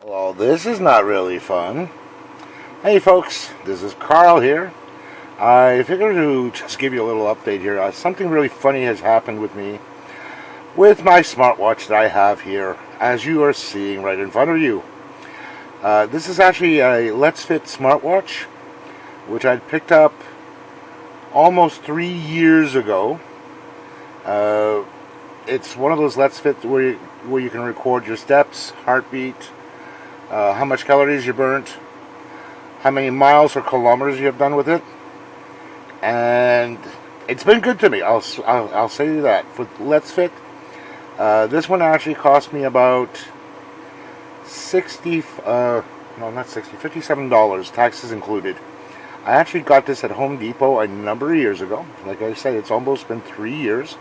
Well, this is not really fun. Hey folks, this is Carl here. I figured to just give you a little update here. Something really funny has happened with me with my smartwatch that I have here, as you are seeing right in front of you. This is actually a Letsfit smartwatch, which I picked up almost 3 years ago. It's one of those Letsfit where you can record your steps, heartbeat, how much calories you burnt, how many miles or kilometers you have done with it, and it's been good to me. I'll say that. For Letsfit, this one actually cost me about $57, taxes included. I actually got this at Home Depot a number of years ago. Like I said, it's almost been 3 years.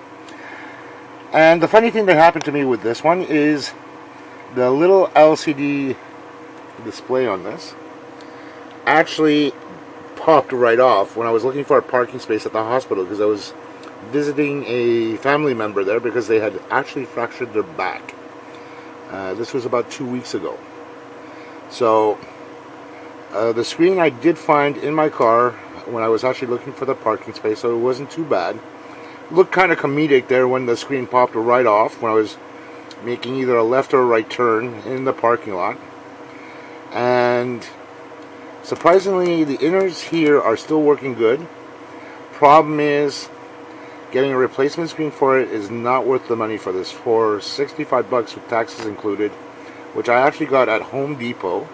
And the funny thing that happened to me with this one is the little LCD display on this actually popped right off when I was looking for a parking space at the hospital, because I was visiting a family member there because they had actually fractured their back. This was about 2 weeks ago. So the screen I did find in my car when I was actually looking for the parking space, so it wasn't too bad. Looked kind of comedic there when the screen popped right off when I was making either a left or a right turn in the parking lot. And surprisingly, the inners here are still working good. Problem is, getting a replacement screen for it is not worth the money for this. For $65 with taxes included, which I actually got at Home Depot,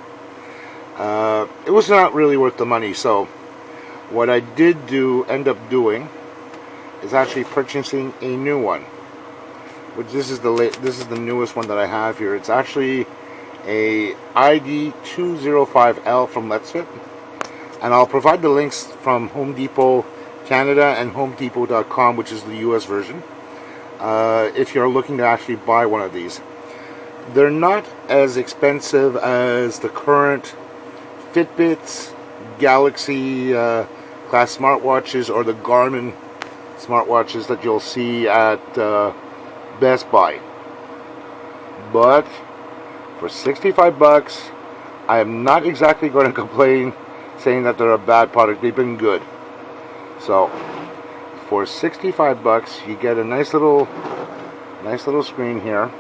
it was not really worth the money. So what I did end up doing is actually purchasing a new one, which this is the newest one that I have here. It's actually a ID205L from Letsfit, and I'll provide the links from Home Depot Canada and HomeDepot.com, which is the US version, if you're looking to actually buy one of these. They're not as expensive as the current Fitbits, Galaxy class smartwatches, or the Garmin smartwatches that you'll see at Best Buy. But for $65, I am not exactly going to complain saying that they're a bad product. They've been good. So for $65, you get a nice little screen here.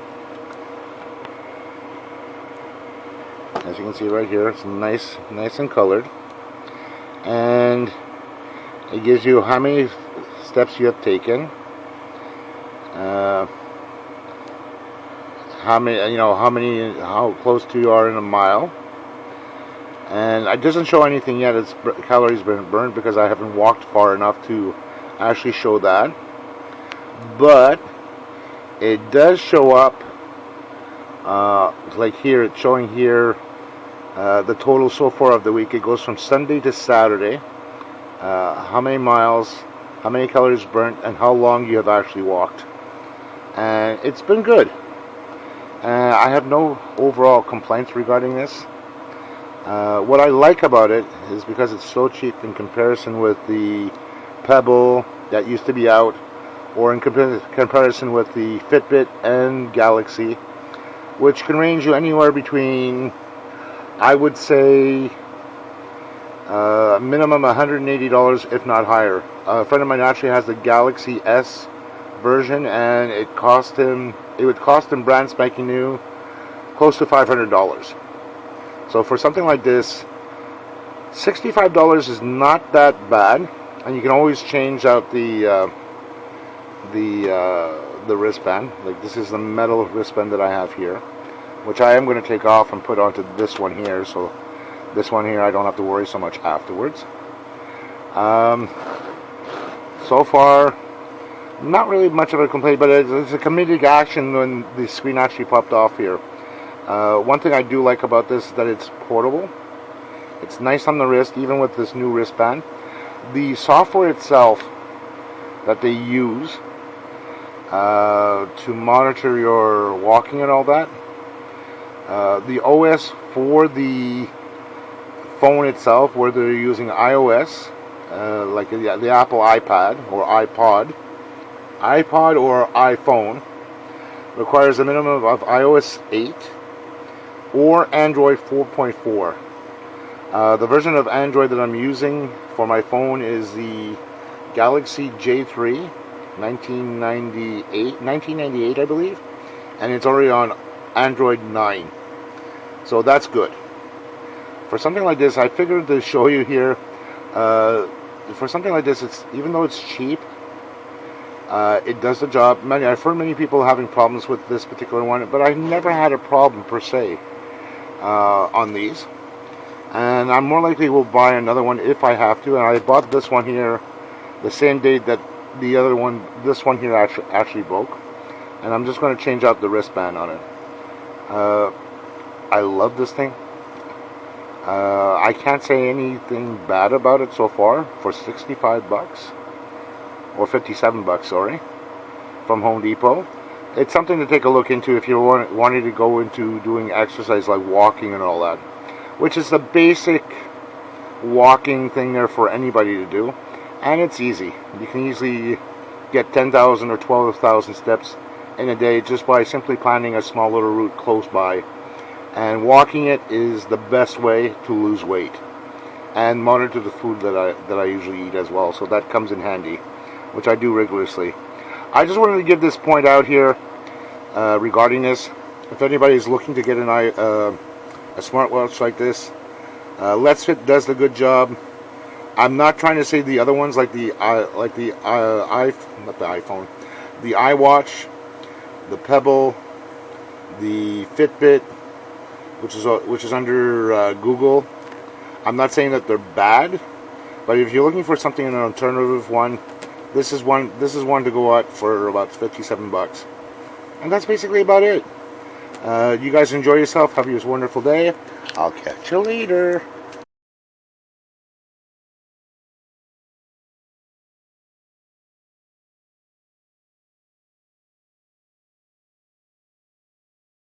As you can see right here, it's nice and colored, and it gives you how many steps you have taken, how close to you are in a mile, and it doesn't show anything yet. It's calories been burned because I haven't walked far enough to actually show that, but it does show up. Like here, it's showing here the total so far of the week. It goes from Sunday to Saturday, how many miles, how many calories burnt, and how long you have actually walked. And it's been good. I have no overall complaints regarding this. What I like about it is because it's so cheap in comparison with the Pebble that used to be out, or in comparison with the Fitbit and Galaxy, which can range you anywhere between, I would say, minimum $180, if not higher. A friend of mine actually has the Galaxy S version, and it would cost him brand spanking new close to $500. So for something like this, $65 is not that bad, and you can always change out the wristband. Like, this is the metal wristband that I have here, which I am going to take off and put onto this one here, so this one here I don't have to worry so much afterwards. So far, not really much of a complaint, but it's a comedic action when the screen actually popped off here. One thing I do like about this is that it's portable. It's nice on the wrist, even with this new wristband. The software itself that they use to monitor your walking and all that, the OS for the phone itself, where they're using iOS, like the Apple iPad or iPod or iPhone, requires a minimum of iOS 8 or Android 4.4. The version of Android that I'm using for my phone is the Galaxy J3 1998 I believe, and it's already on Android 9, so that's good. For something like this, I figured to show you here. For something like this, it's, even though it's cheap, it does the job. I've heard many people having problems with this particular one, but I've never had a problem per se on these. And I'm more likely will buy another one if I have to. And I bought this one here the same day that the other one, this one here actually broke. And I'm just going to change out the wristband on it. I love this thing. I can't say anything bad about it so far for 65 bucks. Or 57 bucks, sorry, from Home Depot. It's something to take a look into if you're wanting to go into doing exercise like walking and all that, which is the basic walking thing there for anybody to do, and it's easy. You can easily get 10,000 or 12,000 steps in a day just by simply planning a small little route close by, and walking it is the best way to lose weight and monitor the food that I usually eat as well, so that comes in handy, which I do rigorously. I just wanted to give this point out here regarding this. If anybody is looking to get a smartwatch like this, Letsfit does the good job. I'm not trying to say the other ones like the iWatch, the Pebble, the Fitbit, which is under Google. I'm not saying that they're bad, but if you're looking for something, an alternative one, this is one to go out for about 57 bucks. And that's basically about it. You guys enjoy yourself. Have a wonderful day. I'll catch you later.